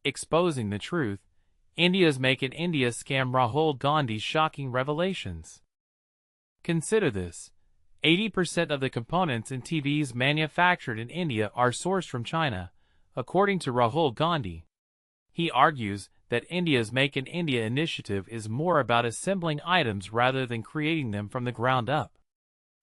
Exposing the truth, India's Make in India scam. Rahul Gandhi's shocking revelations. Consider this. 80% of the components in TVs manufactured in India are sourced from China, according to Rahul Gandhi. He argues that India's Make in India initiative is more about assembling items rather than creating them from the ground up.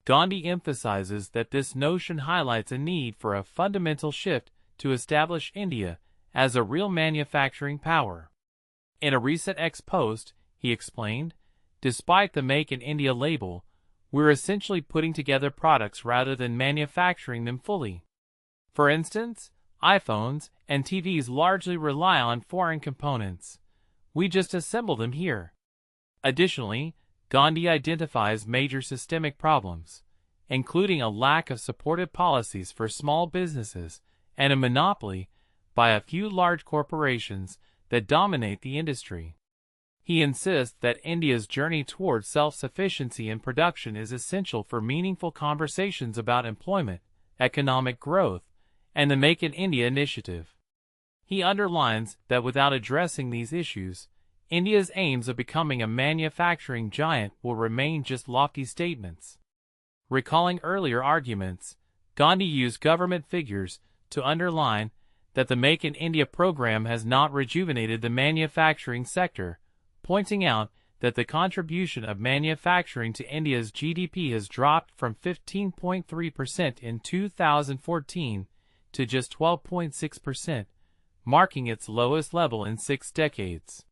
Gandhi emphasizes that this notion highlights a need for a fundamental shift to establish India as a real manufacturing power. In a recent post, he explained, "Despite the Make in India label, we're essentially putting together products rather than manufacturing them fully. For instance, iPhones and TVs largely rely on foreign components. We just assemble them here." Additionally, Gandhi identifies major systemic problems, including a lack of supportive policies for small businesses and a monopoly by a few large corporations that dominate the industry. He insists that India's journey towards self-sufficiency in production is essential for meaningful conversations about employment, economic growth, and the Make in India initiative. He underlines that without addressing these issues, India's aims of becoming a manufacturing giant will remain just lofty statements. Recalling earlier arguments, Gandhi used government figures to underline that the Make in India program has not rejuvenated the manufacturing sector, pointing out that the contribution of manufacturing to India's GDP has dropped from 15.3% in 2014 to just 12.6%, marking its lowest level in 6 decades.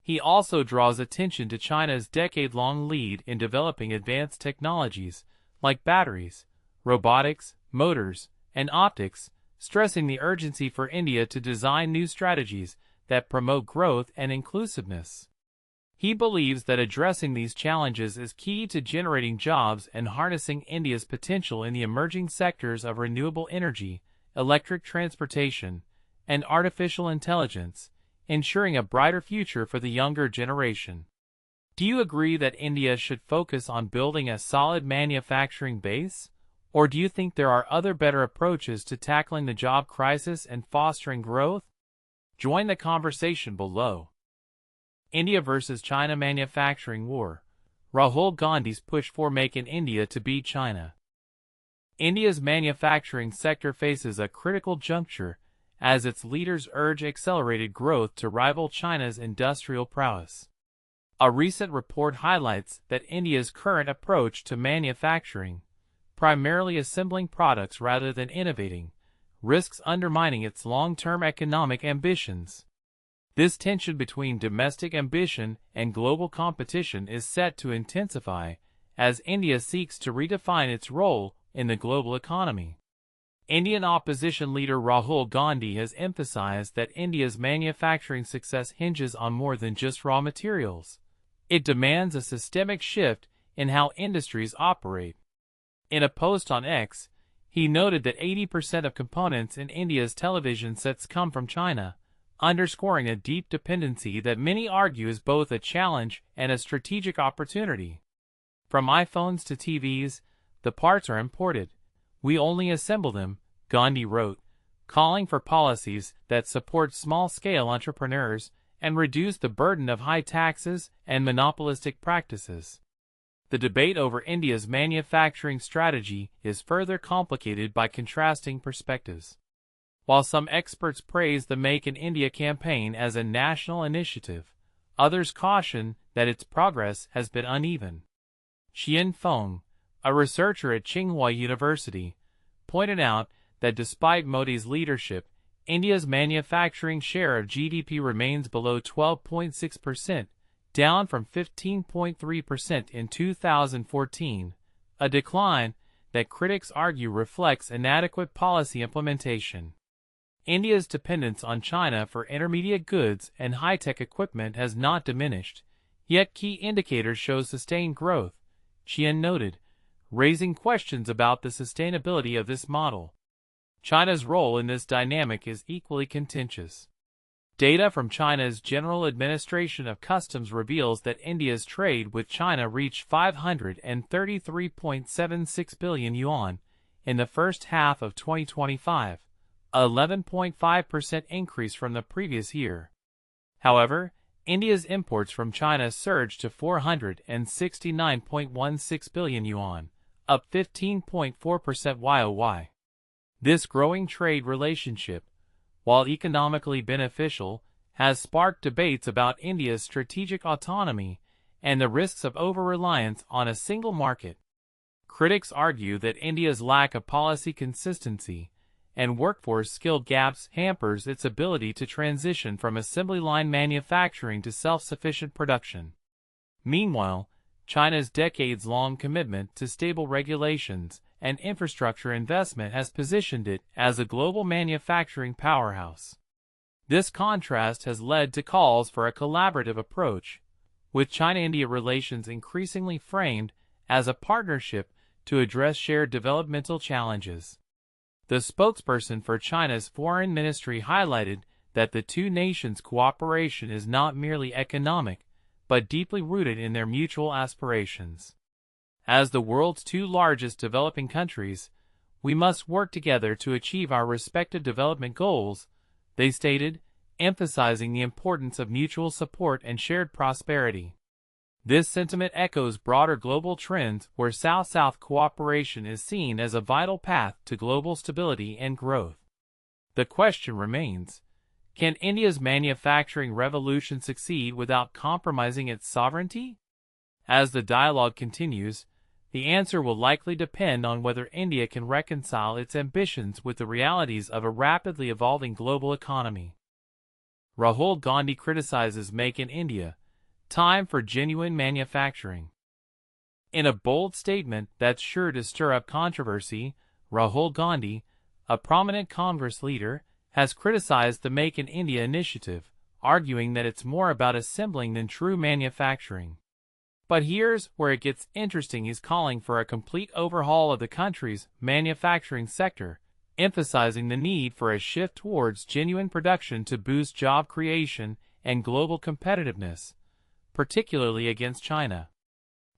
He also draws attention to China's decade-long lead in developing advanced technologies like batteries, robotics, motors, and optics, stressing the urgency for India to design new strategies that promote growth and inclusiveness. He believes that addressing these challenges is key to generating jobs and harnessing India's potential in the emerging sectors of renewable energy, electric transportation, and artificial intelligence, ensuring a brighter future for the younger generation. Do you agree that India should focus on building a solid manufacturing base? Or do you think there are other better approaches to tackling the job crisis and fostering growth? Join the conversation below. India versus China manufacturing war. Rahul Gandhi's push for Make in India to beat China. India's manufacturing sector faces a critical juncture as its leaders urge accelerated growth to rival China's industrial prowess. A recent report highlights that India's current approach to manufacturing, primarily assembling products rather than innovating, risks undermining its long-term economic ambitions. This tension between domestic ambition and global competition is set to intensify as India seeks to redefine its role in the global economy. Indian opposition leader Rahul Gandhi has emphasized that India's manufacturing success hinges on more than just raw materials. It demands a systemic shift in how industries operate. In a post on X, he noted that 80% of components in India's television sets come from China, underscoring a deep dependency that many argue is both a challenge and a strategic opportunity. From iPhones to TVs, the parts are imported. We only assemble them, Gandhi wrote, calling for policies that support small-scale entrepreneurs and reduce the burden of high taxes and monopolistic practices. The debate over India's manufacturing strategy is further complicated by contrasting perspectives. While some experts praise the Make in India campaign as a national initiative, others caution that its progress has been uneven. Xian Feng, a researcher at Tsinghua University, pointed out that despite Modi's leadership, India's manufacturing share of GDP remains below 12.6%, down from 15.3% in 2014, a decline that critics argue reflects inadequate policy implementation. India's dependence on China for intermediate goods and high-tech equipment has not diminished, yet key indicators show sustained growth, Qian noted, raising questions about the sustainability of this model. China's role in this dynamic is equally contentious. Data from China's General Administration of Customs reveals that India's trade with China reached 533.76 billion yuan in the first half of 2025, an 11.5% increase from the previous year. However, India's imports from China surged to 469.16 billion yuan, up 15.4% YoY. This growing trade relationship, while economically beneficial, has sparked debates about India's strategic autonomy and the risks of over-reliance on a single market. Critics argue that India's lack of policy consistency and workforce skill gaps hampers its ability to transition from assembly line manufacturing to self-sufficient production. Meanwhile, China's decades-long commitment to stable regulations and infrastructure investment has positioned it as a global manufacturing powerhouse. This contrast has led to calls for a collaborative approach, with China-India relations increasingly framed as a partnership to address shared developmental challenges. The spokesperson for China's foreign ministry highlighted that the two nations' cooperation is not merely economic, but deeply rooted in their mutual aspirations. As the world's two largest developing countries, we must work together to achieve our respective development goals, they stated, emphasizing the importance of mutual support and shared prosperity. This sentiment echoes broader global trends where South-South cooperation is seen as a vital path to global stability and growth. The question remains, can India's manufacturing revolution succeed without compromising its sovereignty? As the dialogue continues, the answer will likely depend on whether India can reconcile its ambitions with the realities of a rapidly evolving global economy. Rahul Gandhi criticizes Make in India, time for genuine manufacturing. In a bold statement that's sure to stir up controversy, Rahul Gandhi, a prominent Congress leader, has criticized the Make in India initiative, arguing that it's more about assembling than true manufacturing. But here's where it gets interesting. He's calling for a complete overhaul of the country's manufacturing sector, emphasizing the need for a shift towards genuine production to boost job creation and global competitiveness, particularly against China.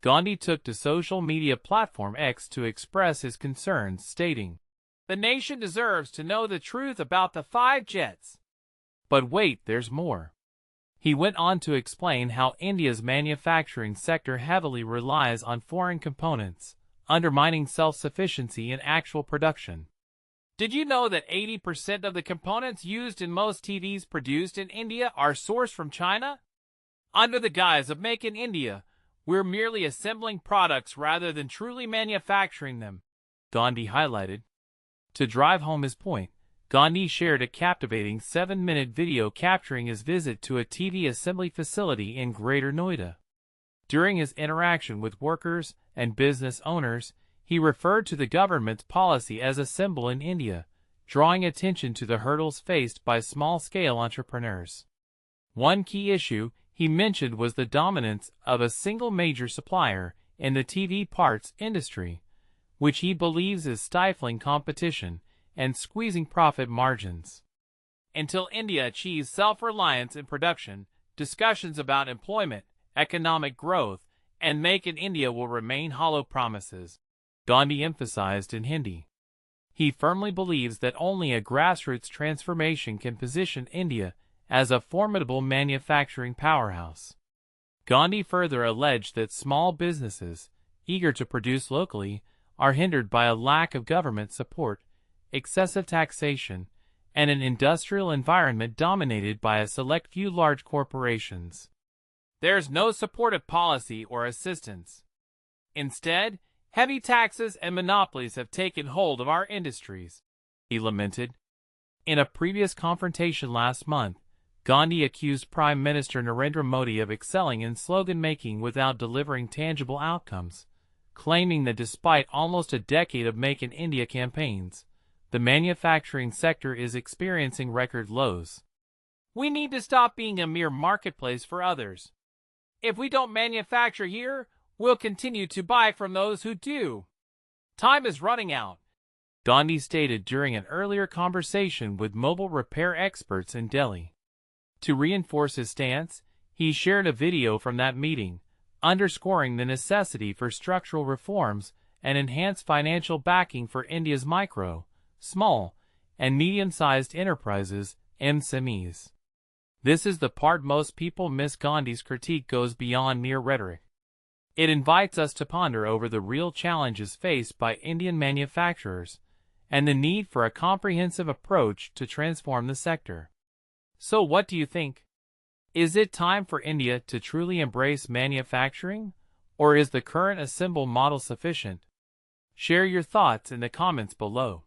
Gandhi took to social media platform X to express his concerns, stating, "The nation deserves to know the truth about the 5 jets." But wait, there's more. He went on to explain how India's manufacturing sector heavily relies on foreign components, undermining self-sufficiency in actual production. Did you know that 80% of the components used in most TVs produced in India are sourced from China? Under the guise of Make in India, we're merely assembling products rather than truly manufacturing them, Gandhi highlighted. To drive home his point, Gandhi shared a captivating 7-minute video capturing his visit to a TV assembly facility in Greater Noida. During his interaction with workers and business owners, he referred to the government's policy as a symbol in India, drawing attention to the hurdles faced by small-scale entrepreneurs. One key issue he mentioned was the dominance of a single major supplier in the TV parts industry, which he believes is stifling competition and squeezing profit margins. Until India achieves self-reliance in production, discussions about employment, economic growth, and Make in India will remain hollow promises, Gandhi emphasized in Hindi. He firmly believes that only a grassroots transformation can position India as a formidable manufacturing powerhouse. Gandhi further alleged that small businesses, eager to produce locally, are hindered by a lack of government support, excessive taxation, and an industrial environment dominated by a select few large corporations. There's no supportive policy or assistance. Instead, heavy taxes and monopolies have taken hold of our industries, he lamented. In a previous confrontation last month, Gandhi accused Prime Minister Narendra Modi of excelling in slogan-making without delivering tangible outcomes, claiming that despite almost a decade of Make in India campaigns, the manufacturing sector is experiencing record lows. We need to stop being a mere marketplace for others. If we don't manufacture here, we'll continue to buy from those who do. Time is running out, Gandhi stated during an earlier conversation with mobile repair experts in Delhi. To reinforce his stance, he shared a video from that meeting, underscoring the necessity for structural reforms and enhanced financial backing for India's micro, small, and medium-sized enterprises, MSMEs. This is the part most people miss. Gandhi's critique goes beyond mere rhetoric. It invites us to ponder over the real challenges faced by Indian manufacturers and the need for a comprehensive approach to transform the sector. So what do you think? Is it time for India to truly embrace manufacturing, or is the current assembled model sufficient? Share your thoughts in the comments below.